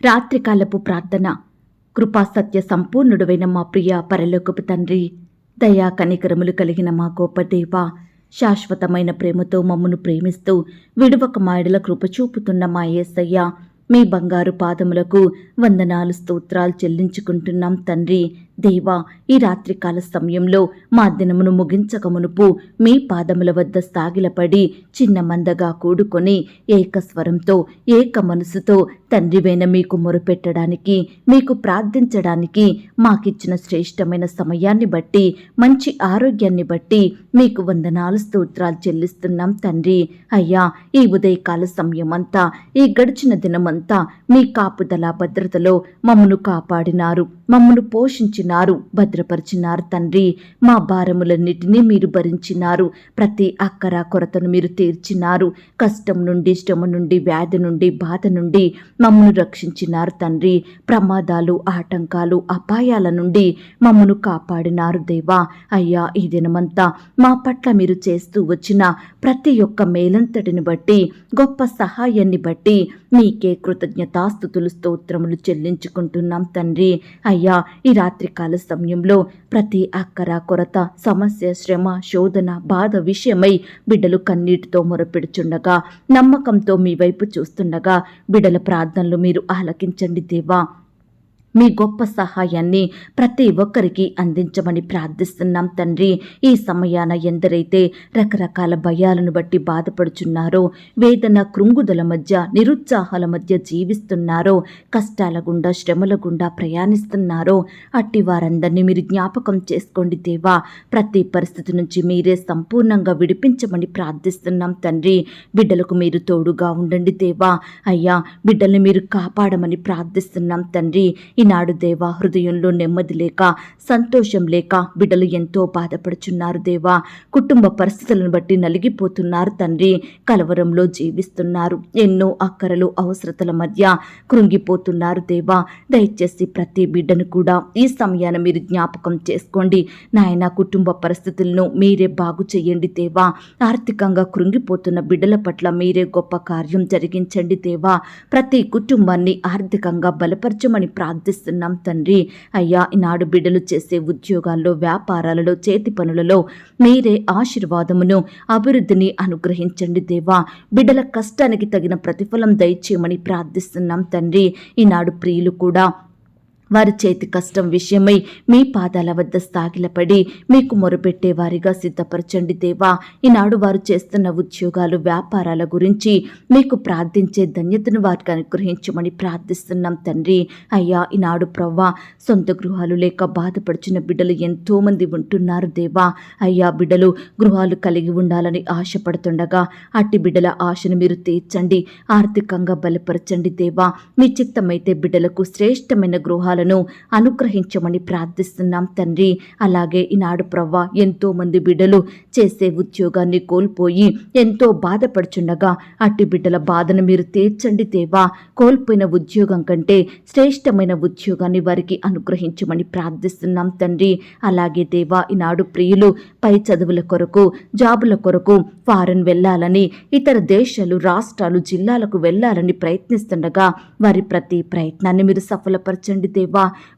రాత్రికాలపు ప్రార్థన. కృపా సత్య సంపూర్ణుడైన మా ప్రియ పరలోకపు తండ్రి, దయా కనికరములు కలిగిన మా గొప్ప దేవ, శాశ్వతమైన ప్రేమతో మమ్మను ప్రేమిస్తూ విడువక మాయడల కృప చూపుతున్న మా యేసయ్య, మీ బంగారు పాదములకు వందనాలు స్తోత్రాలు చెల్లించుకుంటున్నాం తండ్రి. దేవా, ఈ రాత్రికాల సమయంలో మా దినమును ముగించక మునుపు మీ పాదముల వద్ద సాగిలపడి చిన్న మందగా కూడుకొని ఏకస్వరంతో ఏక మనసుతో తండ్రివైన మీకు మొరుపెట్టడానికి, మీకు ప్రార్థించడానికి మాకిచ్చిన శ్రేష్టమైన సమయాన్ని బట్టి, మంచి ఆరోగ్యాన్ని బట్టి మీకు వందనాలు స్తోత్రాలు చెల్లిస్తున్నాం తండ్రి. అయ్యా, ఈ ఉదయకాల సమయమంతా, ఈ గడిచిన దినమంతా మీ కాపుదల భద్రతలో మమ్మను కాపాడినారు, మమ్మను పోషించినారు, భద్రపరిచినారు తండ్రి. మా భారములన్నిటినీ మీరు భరించినారు, ప్రతి అక్కర కొరతను మీరు తీర్చినారు, కష్టం నుండి, శ్రమ నుండి, వ్యాధి నుండి, బాధ నుండి మమ్మను రక్షించినారు తండ్రి. ప్రమాదాలు, ఆటంకాలు, అపాయాల నుండి మమ్మను కాపాడినారు దేవా. అయ్యా, ఈ దినమంతా మా పట్ల మీరు చేస్తూ వచ్చిన ప్రతి ఒక్క మేలంతటిని బట్టి, గొప్ప సహాయాన్ని బట్టి మీకే కృతజ్ఞతాస్తుతులు స్తోత్రములు చెల్లించుకుంటున్నాం తండ్రి. అయ్యా, ఈ రాత్రికాల సమయంలో ప్రతి అక్కర కొరత, సమస్య, శ్రమ, శోధన, బాధ విషయమై బిడ్డలు కన్నీటితో మొరపెడుచుండగా, నమ్మకంతో మీ వైపు చూస్తుండగా బిడ్డల ప్రార్థనలు మీరు ఆలకించండి దేవా. మీ గొప్ప సహాయాన్ని ప్రతి ఒక్కరికి అందించమని ప్రార్థిస్తున్నాం తండ్రి. ఈ సమయాన ఎందరైతే రకరకాల భయాలను బట్టి బాధపడుచున్నారో, వేదన కృంగుదల మధ్య, నిరుత్సాహాల మధ్య జీవిస్తున్నారో, కష్టాల గుండా, శ్రమల గుండా ప్రయాణిస్తున్నారో, అట్టి వారందరినీ మీరు జ్ఞాపకం చేసుకోండి దేవా. ప్రతి పరిస్థితి నుంచి మీరే సంపూర్ణంగా విడిపించమని ప్రార్థిస్తున్నాం తండ్రి. బిడ్డలకు మీరు తోడుగా ఉండండి దేవా. అయ్యా, బిడ్డల్ని మీరు కాపాడమని ప్రార్థిస్తున్నాం తండ్రి. ఈనాడు దేవా, హృదయంలో నెమ్మది లేక, సంతోషం లేక బిడ్డలు ఎంతో బాధపడుచున్నారు దేవా. కుటుంబ పరిస్థితులను బట్టి నలిగిపోతున్నారు తండ్రి. కలవరంలో జీవిస్తున్నారు, ఎన్నో అక్కరలు, అవసరతల మధ్య కృంగిపోతున్నారు దేవా. దయచేసి ప్రతి బిడ్డను కూడా ఈ సమయాన మీరు జ్ఞాపకం చేసుకోండి నాయన. కుటుంబ పరిస్థితులను మీరే బాగు చేయండి దేవా. ఆర్థికంగా కృంగిపోతున్న బిడ్డల పట్ల మీరే గొప్ప కార్యం జరిగించండి దేవా. ప్రతి కుటుంబాన్ని ఆర్థికంగా బలపరచమని ప్రార్థిస్తున్నాం తండ్రి. అయ్యా, ఈనాడు బిడ్డలు చేసే ఉద్యోగాల్లో, వ్యాపారాలలో, చేతి పనులలో మీరే ఆశీర్వాదమును, అభివృద్ధిని అనుగ్రహించండి దేవా. బిడ్డల కష్టానికి తగిన ప్రతిఫలం దయచేయమని ప్రార్థిస్తున్నాం తండ్రి. ఈనాడు ప్రియులు కూడా వారి చేతి కష్టం విషయమై మీ పాదాల వద్ద సాగిలపడి మీకు మొరపెట్టే వారిగా సిద్ధపరచండి దేవా. ఈనాడు వారు చేస్తున్న ఉద్యోగాలు, వ్యాపారాల గురించి మీకు ప్రార్థించే ధన్యతను వారికి అనుగ్రహించమని ప్రార్థిస్తున్నాం తండ్రి. అయ్యా, ఈనాడు ప్రవ్వా, సొంత గృహాలు లేక బాధపడుచున్న బిడ్డలు ఎంతో మంది ఉంటున్నారు దేవా. అయ్యా, బిడ్డలు గృహాలు కలిగి ఉండాలని ఆశపడుతుండగా అట్టి బిడ్డల ఆశను మీరు తీర్చండి, ఆర్థికంగా బలపరచండి దేవా. మీ చిత్తమైతే బిడ్డలకు శ్రేష్టమైన గృహాలు అనుగ్రహించమని ప్రార్థిస్తున్నాం తండ్రి. అలాగే ఈనాడు ప్రవ్వా, ఎంతో మంది బిడ్డలు చేసే ఉద్యోగాన్ని కోల్పోయి ఎంతో బాధపడుచుండగా అట్టి బిడ్డల బాధను మీరు తీర్చండి దేవా. కోల్పోయిన ఉద్యోగం కంటే శ్రేష్టమైన ఉద్యోగాన్ని వారికి అనుగ్రహించమని ప్రార్థిస్తున్నాం తండ్రి. అలాగే దేవా, ఈనాడు ప్రియులు పై చదువుల కొరకు, జాబుల కొరకు ఫారెన్ వెళ్ళాలని, ఇతర దేశాలు, రాష్ట్రాలు, జిల్లాలకు వెళ్ళాలని ప్రయత్నిస్తుండగా వారి ప్రతి ప్రయత్నాన్ని మీరు సఫలపరచండి దేవా.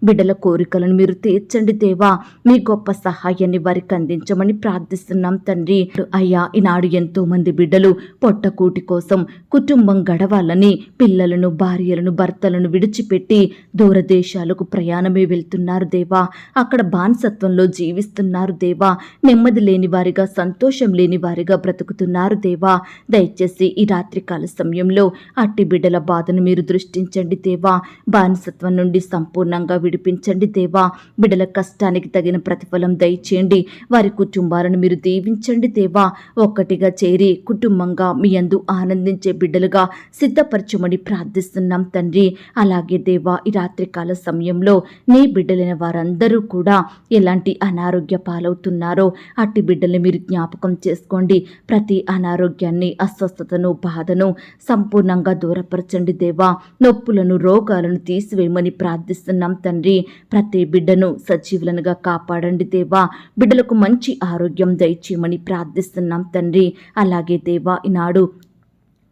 బిడ్డల కోరికలను మీరు తీర్చండి దేవా. మీ గొప్ప సహాయాన్ని వారికి అందించమని ప్రార్థిస్తున్నాం తండ్రి. అయ్యా, ఈనాడు ఎంతో మంది బిడ్డలు పొట్టకూటి కోసం కుటుంబం గడవాలని పిల్లలను, భార్యలను, భర్తలను విడిచిపెట్టి దూరదేశాలకు ప్రయాణమే వెళ్తున్నారు దేవా. అక్కడ బానిసత్వంలో జీవిస్తున్నారు దేవా. నెమ్మది లేని వారిగా, సంతోషం లేని వారిగా బ్రతుకుతున్నారు దేవా. దయచేసి ఈ రాత్రికాల సమయంలో అట్టి బిడ్డల బాధను మీరు దృష్టించండి దేవా. బానిసత్వం నుండి సంపూర్ణంగా విడిపించండి దేవా. బిడ్డల కష్టానికి తగిన ప్రతిఫలం దయచేయండి. వారి కుటుంబాలను మీరు దీవించండి దేవా. ఒక్కటిగా చేరి కుటుంబంగా మీ యందు ఆనందించే బిడ్డలుగా సిద్ధపరచమని ప్రార్థిస్తున్నాం తండ్రి. అలాగే దేవా, ఈ రాత్రికాల సమయంలో నీ బిడ్డలైన వారందరూ కూడా ఎలాంటి అనారోగ్య పాలవుతున్నారో అట్టి బిడ్డల్ని మీరు జ్ఞాపకం చేసుకోండి. ప్రతి అనారోగ్యాన్ని, అస్వస్థతను, బాధను సంపూర్ణంగా దూరపరచండి దేవా. నొప్పులను, రోగాలను తీసివేయమని ప్రార్థిస్తున్నాం తండ్రి. ప్రతి బిడ్డను సజీవులనుగా కాపాడండి దేవా. బిడ్డలకు మంచి ఆరోగ్యం దయచేయమని ప్రార్థిస్తున్నాం తండ్రి. అలాగే దేవా, ఈనాడు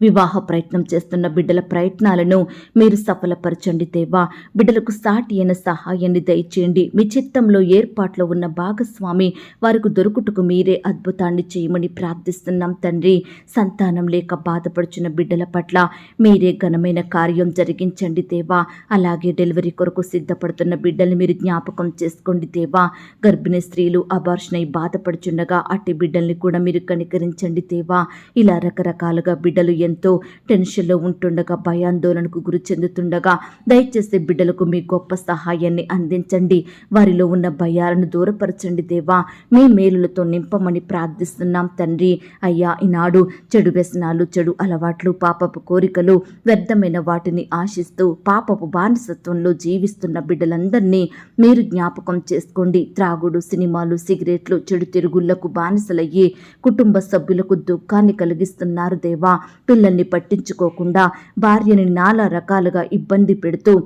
వివాహ ప్రయత్నం చేస్తున్న బిడ్డల ప్రయత్నాలను మీరు సఫలపరచండి దేవా. బిడ్డలకు సాటి అయిన సహాయాన్ని దయచేయండి. మీ చిత్తంలో ఏర్పాట్లో ఉన్న భాగస్వామి వారికి దొరుకుటకు మీరే అద్భుతాన్ని చేయమని ప్రార్థిస్తున్నాం తండ్రి. సంతానం లేక బాధపడుచున్న బిడ్డల పట్ల మీరే ఘనమైన కార్యం జరిగించండి దేవా. అలాగే డెలివరీ కొరకు సిద్ధపడుతున్న బిడ్డల్ని మీరు జ్ఞాపకం చేసుకోండి దేవా. గర్భిణీ స్త్రీలు అబార్షన్ అయి బాధపడుచుండగా అట్టి బిడ్డల్ని కూడా మీరు కనికరించండి దేవా. ఇలా రకరకాలుగా బిడ్డలు ఎంతో టెన్షన్లో ఉంటుండగా, భయాందోళనకు గురి చెందుతుండగా దయచేసి బిడ్డలకు మీ గొప్ప సహాయాన్ని అందించండి. వారిలో ఉన్న భయాలను దూరపరచండి దేవా. మీ మేలులతో నింపమని ప్రార్థిస్తున్నాం తండ్రి. అయ్యా, ఈనాడు చెడు వ్యసనాలు, చెడు అలవాట్లు, పాపపు కోరికలు, వ్యర్థమైన వాటిని ఆశిస్తూ పాపపు బానిసత్వంలో జీవిస్తున్న బిడ్డలందరినీ మీరు జ్ఞాపకం చేసుకోండి. త్రాగుడు, సినిమాలు, సిగరెట్లు, చెడు తిరుగుళ్లకు బానిసలయ్యి కుటుంబ సభ్యులకు దుఃఖాన్ని కలిగిస్తున్నారు దేవా. పిల్లల్ని పట్టించుకోకుండా భార్యని నానా రకాలుగా ఇబ్బంది పెడుతూ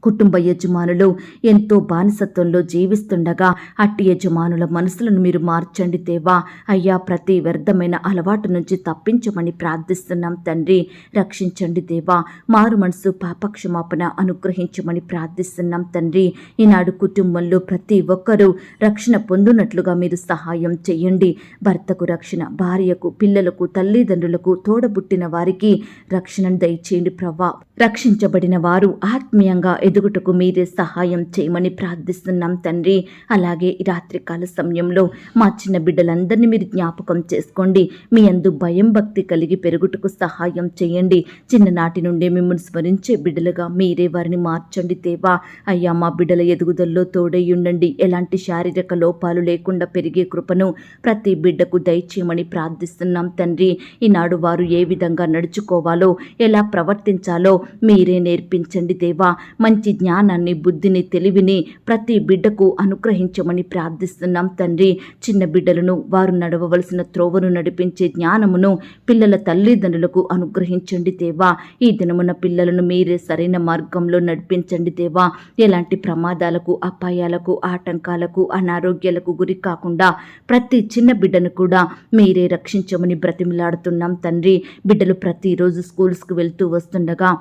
కుటుంబ యజమానులు ఎంతో బానిసత్వంలో జీవిస్తుండగా అట్టి యజమానుల మనసులను మీరు మార్చండి దేవా. అయ్యా, ప్రతి వ్యర్థమైన అలవాటు నుంచి తప్పించమని ప్రార్థిస్తున్నాం తండ్రి. రక్షించండి దేవా. మారు మనసు, పాపక్షమాపణ అనుగ్రహించమని ప్రార్థిస్తున్నాం తండ్రి. ఈనాడు కుటుంబంలో ప్రతి ఒక్కరూ రక్షణ పొందునట్లుగా మీరు సహాయం చేయండి. భర్తకు రక్షణ, భార్యకు, పిల్లలకు, తల్లిదండ్రులకు, తోడబుట్టిన వారికి రక్షణను దయచేయండి ప్రభా. రక్షించబడిన వారు ఆత్మీయంగా ఎదుగుటకు మీరే సహాయం చేయమని ప్రార్థిస్తున్నాం తండ్రి. అలాగే ఈ రాత్రికాల సమయంలో మా చిన్న బిడ్డలందరినీ మీరు జ్ఞాపకం చేసుకోండి. మీ యందు భయం, భక్తి కలిగి పెరుగుటకు సహాయం చేయండి. చిన్ననాటి నుండే మిమ్మల్ని స్మరించే బిడ్డలుగా మీరే వారిని మార్చండి దేవా. అయ్యా, మా బిడ్డల ఎదుగుదలలో తోడై ఉండండి. ఎలాంటి శారీరక లోపాలు లేకుండా పెరిగే కృపను ప్రతి బిడ్డకు దయచేయమని ప్రార్థిస్తున్నాం తండ్రి. ఈనాడు వారు ఏ విధంగా నడుచుకోవాలో, ఎలా ప్రవర్తించాలో మీరే నేర్పించండి దేవా. మంచి జ్ఞానాన్ని, బుద్ధిని, తెలివిని ప్రతి బిడ్డకు అనుగ్రహించమని ప్రార్థిస్తున్నాం తండ్రి. చిన్న బిడ్డలను వారు నడవవలసిన త్రోవను నడిపించే జ్ఞానమును పిల్లల తల్లిదండ్రులకు అనుగ్రహించండి దేవా. ఈ దినమున పిల్లలను మీరే సరైన మార్గంలో నడిపించండి దేవా. ఎలాంటి ప్రమాదాలకు, అపాయాలకు, ఆటంకాలకు, అనారోగ్యాలకు గురి కాకుండా ప్రతి చిన్న బిడ్డను కూడా మీరే రక్షించమని బ్రతిమిలాడుతున్నాం తండ్రి. బిడ్డలు ప్రతిరోజు స్కూల్స్కు వెళ్తూ వస్తుండగా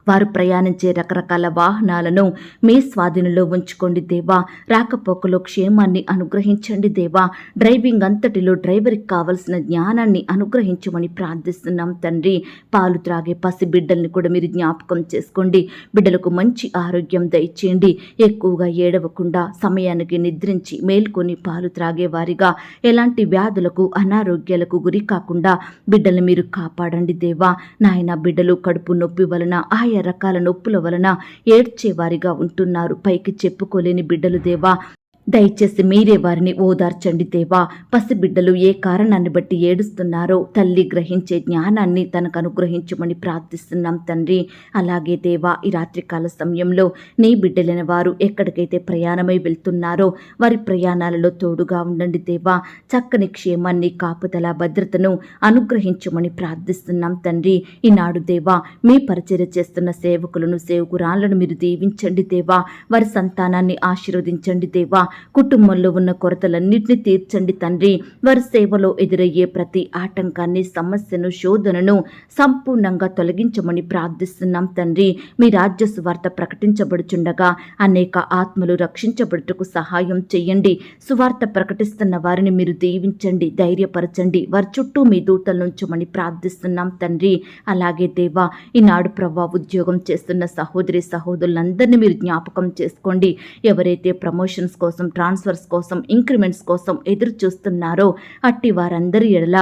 వారు ప్రయాణించే రకరకాల వాహనాలను మీ స్వాధీనంలో ఉంచుకోండి దేవా. రాకపోకలో క్షేమాన్ని అనుగ్రహించండి దేవా. డ్రైవింగ్ అంతటిలో డ్రైవర్కి కావలసిన జ్ఞానాన్ని అనుగ్రహించమని ప్రార్థిస్తున్నాం తండ్రి. పాలు త్రాగే పసి బిడ్డల్ని కూడా మీరు జ్ఞాపకం చేసుకోండి. బిడ్డలకు మంచి ఆరోగ్యం దయచేయండి. ఎక్కువగా ఏడవకుండా సమయానికి నిద్రించి మేల్కొని పాలు త్రాగే వారిగా ఎలాంటి వ్యాధులకు, అనారోగ్యాలకు గురి కాకుండా బిడ్డల్ని మీరు కాపాడండి దేవా. నాయన, బిడ్డలు కడుపు నొప్పి వలన, ఆయా రకాల నొప్పుల వలన ఏడ్చేవారిగా ఉంటున్నారు. పైకి చెప్పుకోలేని బిడ్డలు దేవా. దయచేసి మీరే వారిని ఓదార్చండి దేవా. పసిబిడ్డలు ఏ కారణాన్ని బట్టి ఏడుస్తున్నారో తల్లి గ్రహించే జ్ఞానాన్ని తనకు అనుగ్రహించమని ప్రార్థిస్తున్నాం తండ్రి. అలాగే దేవా, ఈ రాత్రికాల సమయంలో నీ బిడ్డలైన వారు ఎక్కడికైతే ప్రయాణమై వెళ్తున్నారో వారి ప్రయాణాలలో తోడుగా ఉండండి దేవా. చక్కని క్షేమాన్ని, కాపుదల, భద్రతను అనుగ్రహించమని ప్రార్థిస్తున్నాం తండ్రి. ఈనాడు దేవా, మీ పరిచర్య చేస్తున్న సేవకులను, సేవకురాళ్లను మీరు దీవించండి దేవా. వారి సంతానాన్ని ఆశీర్వదించండి దేవా. కుటుంబంలో ఉన్న కొరతలన్నింటినీ తీర్చండి తండ్రి. వారి సేవలో ఎదురయ్యే ప్రతి ఆటంకాన్ని, సమస్యను, శోధనను సంపూర్ణంగా తొలగించమని ప్రార్థిస్తున్నాం తండ్రి. మీ రాజ్య సువార్త ప్రకటించబడుచుండగా అనేక ఆత్మలు రక్షించబడుటకు సహాయం చేయండి. సువార్త ప్రకటిస్తున్న వారిని మీరు దీవించండి, ధైర్యపరచండి. వారి చుట్టూ మీ దూతలు ఉంచమని ప్రార్థిస్తున్నాం తండ్రి. అలాగే దేవా, ఈనాడు ప్రభా ఉద్యోగం చేస్తున్న సహోదరి సహోదరులందరినీ మీరు జ్ఞాపకం చేసుకోండి. ఎవరైతే ప్రమోషన్స్ కోసం, ట్రాన్స్ఫర్స్ కోసం, ఇంక్రిమెంట్స్ కోసం ఎదురు చూస్తున్నారో అట్టి వారందరి ఎడల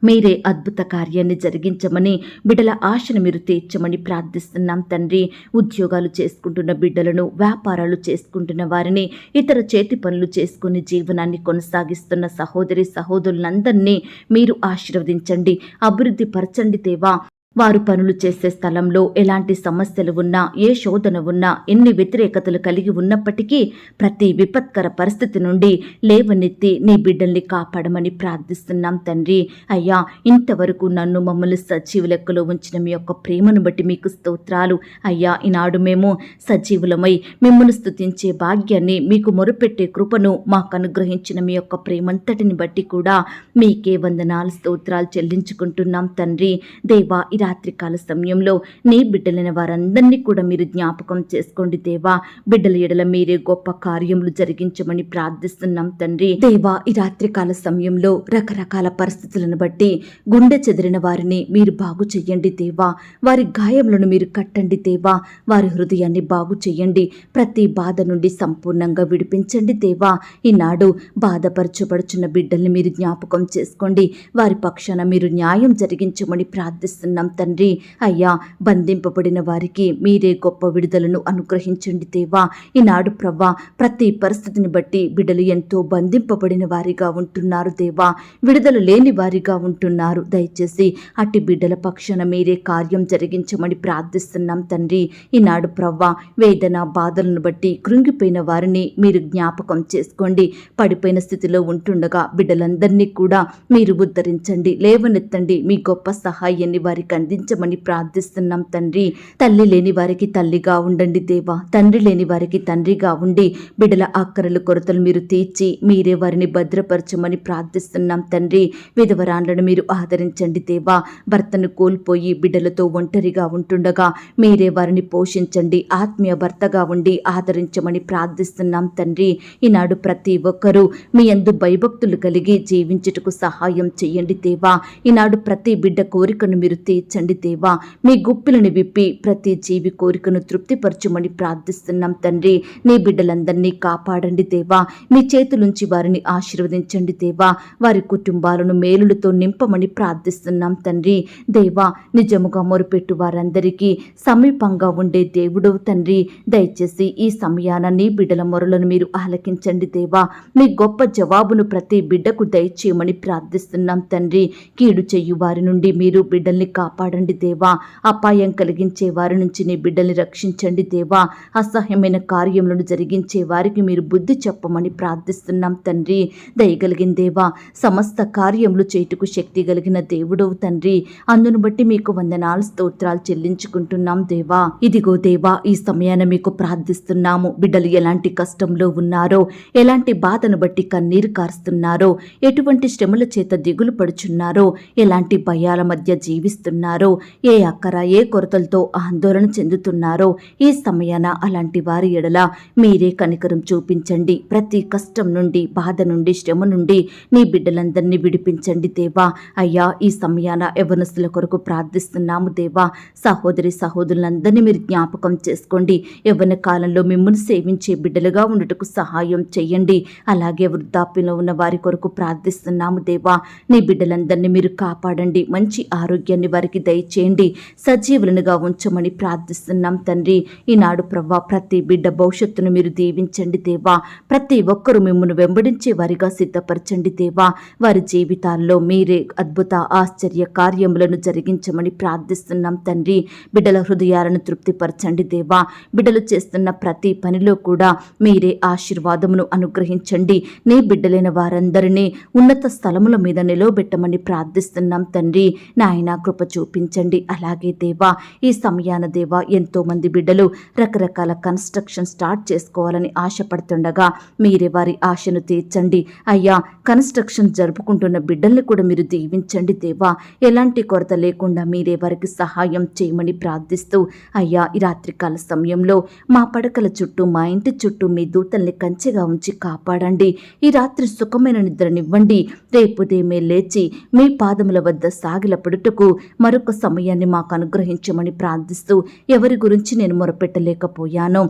మీరే అద్భుత కార్యాన్ని జరిగించమని, బిడ్డల ఆశను మీరు తీర్చమని ప్రార్థిస్తున్నాం తండ్రి. ఉద్యోగాలు చేసుకుంటున్న బిడ్డలను, వ్యాపారాలు చేసుకుంటున్న వారిని, ఇతర చేతి పనులు చేసుకుని జీవనాన్ని కొనసాగిస్తున్న సహోదరి సహోదరులందరినీ మీరు ఆశీర్వదించండి, అభివృద్ధి పరచండి దేవా. వారు పనులు చేసే స్థలంలో ఎలాంటి సమస్యలు ఉన్నా, ఏ శోధన ఉన్నా, ఎన్ని వ్యతిరేకతలు కలిగి ఉన్నప్పటికీ ప్రతి విపత్కర పరిస్థితి నుండి లేవనెత్తి నీ బిడ్డల్ని కాపాడమని ప్రార్థిస్తున్నాం తండ్రి. అయ్యా, ఇంతవరకు నన్ను మమ్మల్ని సజీవ లెక్కలో ఉంచిన మీ యొక్క ప్రేమను బట్టి మీకు స్తోత్రాలు. అయ్యా, ఈనాడు మేము సజీవులమై మిమ్మల్ని స్తుతించే భాగ్యాన్ని, మీకు మొరుపెట్టే కృపను మాకు అనుగ్రహించిన మీ యొక్క ప్రేమంతటిని బట్టి కూడా మీకే వందనాలు, స్తోత్రాలు చెల్లించుకుంటున్నాం తండ్రి. దేవా, ఈ రాత్రికాల సమయంలో నీ బిడ్డలైన వారందరినీ కూడా మీరు జ్ఞాపకం చేసుకోండి దేవా. బిడ్డల ఎడల మీరే గొప్ప కార్యములు జరిగించమని ప్రార్థిస్తున్నాం తండ్రి. దేవా, ఈ రాత్రికాల సమయంలో రకరకాల పరిస్థితులను బట్టి గుండె చెదిరిన వారిని మీరు బాగు చెయ్యండి దేవా. వారి గాయములను మీరు కట్టండి దేవా. వారి హృదయాన్ని బాగు చెయ్యండి. ప్రతి బాధ నుండి సంపూర్ణంగా విడిపించండి దేవా. ఈనాడు బాధపరచబడుచున్న బిడ్డల్ని మీరు జ్ఞాపకం చేసుకోండి. వారి పక్షాన మీరు న్యాయం జరిగించమని ప్రార్థిస్తున్నాం తండ్రి. అయ్యా, బంధింపబడిన వారికి మీరే గొప్ప విడుదలను అనుగ్రహించండి దేవా. ఈనాడు ప్రవ్వా, ప్రతి పరిస్థితిని బట్టి బిడ్డలు ఎంతో బంధింపబడిన వారిగా ఉంటున్నారు దేవా. విడుదల లేని వారిగా ఉంటున్నారు. దయచేసి అట్టి బిడ్డల పక్షాన మీరే కార్యం జరిగించమని ప్రార్థిస్తున్నాం తండ్రి. ఈనాడు ప్రవ్వా, వేదన బాధలను బట్టి కృంగిపోయిన వారిని మీరు జ్ఞాపకం చేసుకోండి. పడిపోయిన స్థితిలో ఉంటుండగా బిడ్డలందరినీ కూడా మీరు ఉద్ధరించండి, లేవనెత్తండి. మీ గొప్ప సహాయాన్ని వారికి అందించమని ప్రార్థిస్తున్నాం తండ్రి. తల్లి లేని వారికి తల్లిగా ఉండండి దేవా. తండ్రి లేని వారికి తండ్రిగా ఉండి బిడ్డల ఆక్కరలు కొరతలు మీరు తీర్చి మీరే వారిని భద్రపరచమని ప్రార్థిస్తున్నాం తండ్రి. విధవరాండ్లను మీరు ఆదరించండి దేవా. భర్తను కోల్పోయి బిడ్డలతో ఒంటరిగా ఉంటుండగా మీరే వారిని పోషించండి. ఆత్మీయ భర్తగా ఉండి ఆదరించమని ప్రార్థిస్తున్నాం తండ్రి. ఈనాడు ప్రతి ఒక్కరూ మీ యందు భయభక్తులు కలిగి జీవించుటకు సహాయం చెయ్యండి దేవా. ఈనాడు ప్రతి బిడ్డ కోరికను మీరు తీర్చండి దేవా. మీ గుప్పిలను విప్పి ప్రతి జీవి కోరికను తృప్తిపరచుమని ప్రార్థిస్తున్నాం తండ్రి. నీ బిడ్డలందరినీ కాపాడండి దేవా. మీ చేతులుంచి వారిని ఆశీర్వదించండి దేవా. వారి కుటుంబాలను మేలులతో నింపమని ప్రార్థిస్తున్నాం తండ్రి. దేవా, నిజముగా మొరుపెట్టు వారందరికీ సమీపంగా ఉండే దేవుడవు తండ్రి. దయచేసి ఈ సమయాన నీ బిడ్డల మొరలను మీరు ఆలకించండి దేవా. మీ గొప్ప జవాబును ప్రతి బిడ్డకు దయచేయమని ప్రార్థిస్తున్నాం తండ్రి. కీడు చెయ్యు వారి నుండి మీరు బిడ్డల్ని కాపాడండి దేవా. అపాయం కలిగించే వారి నుంచి నీ బిడ్డల్ని రక్షించండి దేవా. అసహ్యమైన కార్యములను జరిగించే వారికి మీరు బుద్ధి చెప్పమని ప్రార్థిస్తున్నాం తండ్రి. దయగలిగిన దేవా, సమస్త కార్యములు చేటుకు శక్తి కలిగిన దేవుడవు తండ్రి. అందును బట్టి మీకు వందనాలు, స్తోత్రాలు చెల్లించుకుంటున్నాం దేవా. ఇదిగో దేవా, ఈ సమయాన మీకు ప్రార్థిస్తున్నాము. బిడ్డలు ఎలాంటి కష్టంలో ఉన్నారో, ఎలాంటి బాధను బట్టి కన్నీరు కారుస్తున్నారో, ఎటువంటి శ్రమల చేత దిగులు పడుచున్నారో, ఎలాంటి భయాల మధ్య జీవిస్తున్నారో, ఏ అక్కర ఏ కొరతలతో ఆందోళన చెందుతున్నారో, ఈ సమయాన అలాంటి వారి ఎడల మీరే కనికరం చూపించండి. ప్రతి కష్టం నుండి, బాధ నుండి, శ్రమ నుండి నీ బిడ్డలందరినీ విడిపించండి దేవా. అయ్యా, ఈ సమయాన యవ్వనస్తుల కొరకు ప్రార్థిస్తున్నాము దేవా. సహోదరి సహోదరులందరినీ మీరు జ్ఞాపకం చేసుకోండి. యవ్వన కాలంలో మిమ్మల్ని సేవించే బిడ్డలుగా ఉండటకు సహాయం చెయ్యండి. అలాగే వృద్ధాప్యంలో ఉన్న వారి కొరకు ప్రార్థిస్తున్నాము దేవా. నీ బిడ్డలందరినీ మీరు కాపాడండి. మంచి ఆరోగ్యాన్ని వారికి దయచేయండి. సజీవులనుగా ఉంచమని ప్రార్థిస్తున్నాం తండ్రి. ఈనాడు ప్రవ్వా, ప్రతి బిడ్డ భవిష్యత్తును మీరు దీవించండి దేవా. ప్రతి ఒక్కరూ మిమ్మల్ని వెంబడించే వారిగా సిద్ధపరచండి దేవా. వారి జీవితాల్లో మీరే అద్భుత ఆశ్చర్య కార్యములను జరిగించమని ప్రార్థిస్తున్నాం తండ్రి. బిడ్డల హృదయాలను తృప్తిపరచండి దేవా. బిడ్డలు చేస్తున్న ప్రతి పనిలో కూడా మీరే ఆశీర్వాదమును అనుగ్రహించండి. నీ బిడ్డలైన వారందరినీ ఉన్నత స్థలముల మీద నిలవబెట్టమని ప్రార్థిస్తున్నాం తండ్రి. నాయన, కృప చూపించండి. అలాగే దేవా, ఈ సమయాన దేవా, ఎంతో మంది బిడ్డలు రకరకాల కన్స్ట్రక్షన్ స్టార్ట్ చేసుకోవాలని ఆశపడుతుండగా మీరే వారి ఆశను తీర్చండి. అయ్యా, కన్స్ట్రక్షన్ జరుపుకుంటున్న బిడ్డల్ని కూడా మీరు దీవించండి దేవా. ఎలాంటి కొరత లేకుండా మీరే వారికి సహాయం చేయమని ప్రార్థిస్తూ, అయ్యా, ఈ రాత్రికాల సమయంలో మా పడకల చుట్టూ, మా ఇంటి చుట్టూ మీ దూతల్ని కంచెగా ఉంచి కాపాడండి. ఈ రాత్రి సుఖమైన నిద్రనివ్వండి. రేపు ఉదయమే లేచి మీ పాదముల వద్ద సాగిలపడుటకు మరొక సమయాన్ని మాకు అనుగ్రహించమని ప్రార్థిస్తూ, ఎవరి గురించి నేను మొరపెట్టలేకపోయానో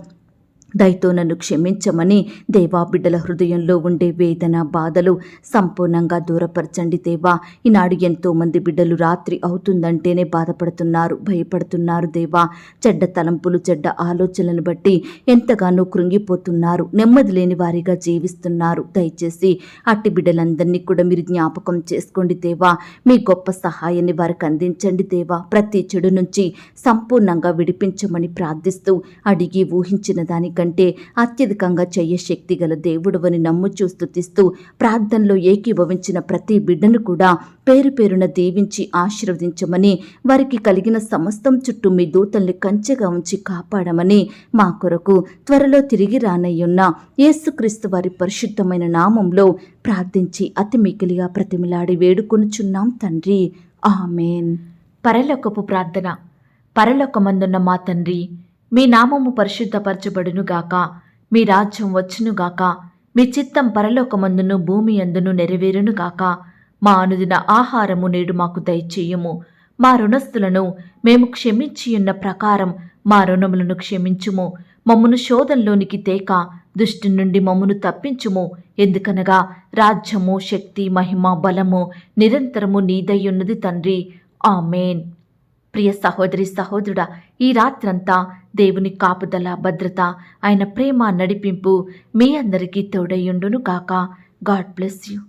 దయతో నన్ను క్షమించమని దేవా, బిడ్డల హృదయంలో ఉండే వేదన, బాధలు సంపూర్ణంగా దూరపరచండి దేవా. ఈనాడు ఎంతోమంది బిడ్డలు రాత్రి అవుతుందంటేనే బాధపడుతున్నారు, భయపడుతున్నారు దేవా. చెడ్డ తలంపులు, చెడ్డ ఆలోచనలను బట్టి ఎంతగానో కృంగిపోతున్నారు, నెమ్మది లేని వారిగా జీవిస్తున్నారు. దయచేసి అట్టి బిడ్డలందరినీ కూడా మీరు జ్ఞాపకం చేసుకోండి దేవా. మీ గొప్ప సహాయాన్ని వారికి అందించండి దేవా. ప్రతి చెడు నుంచి సంపూర్ణంగా విడిపించమని ప్రార్థిస్తూ, అడిగి ఊహించిన దానికంటే అత్యధికంగా శక్తి గల దేవుడవని నమ్ముచూ స్తుతిస్తూ, ప్రార్థనలో ఏకీభవించిన ప్రతి బిడ్డను కూడా పేరు పేరున దీవించి ఆశీర్వదించమని, వారికి కలిగిన సమస్తం చుట్టూ మీ దూతల్ని కంచెగా ఉంచి కాపాడమని, మా కొరకు త్వరలో తిరిగి రానయ్యున్న యేసుక్రీస్తు వారి పరిశుద్ధమైన నామంలో ప్రార్థించి అతి మికిలిగా ప్రతిమిలాడి వేడుకొనుచున్నాం తండ్రి. ఆమేన్. పరలోకపు ప్రార్థన. పరలోకమందున్న మా తండ్రి, మీ నామము పరిశుద్ధపరచబడునుగాక, మీ రాజ్యం వచ్చునుగాక, మీ చిత్తం పరలోకమందును భూమి అందును నెరవేరునుగాక. మా అనుదిన ఆహారము నేడు మాకు దయచేయుము. మా రుణస్థులను మేము క్షమించియున్న ప్రకారం మా రుణములను క్షమించుము. మమ్మును శోధంలోనికి తేక దుష్టి నుండి మమ్మును తప్పించుము. ఎందుకనగా రాజ్యము, శక్తి, మహిమ, బలము నిరంతరము నీదయ్యున్నది తండ్రి. ఆమేన్. ప్రియ సహోదరి, సహోదరుడా, ఈ రాత్రంతా దేవుని కాపుదల, భద్రత, ఆయన ప్రేమ, నడిపింపు మీ అందరికీ తోడయ్యుండును కాక. God bless you.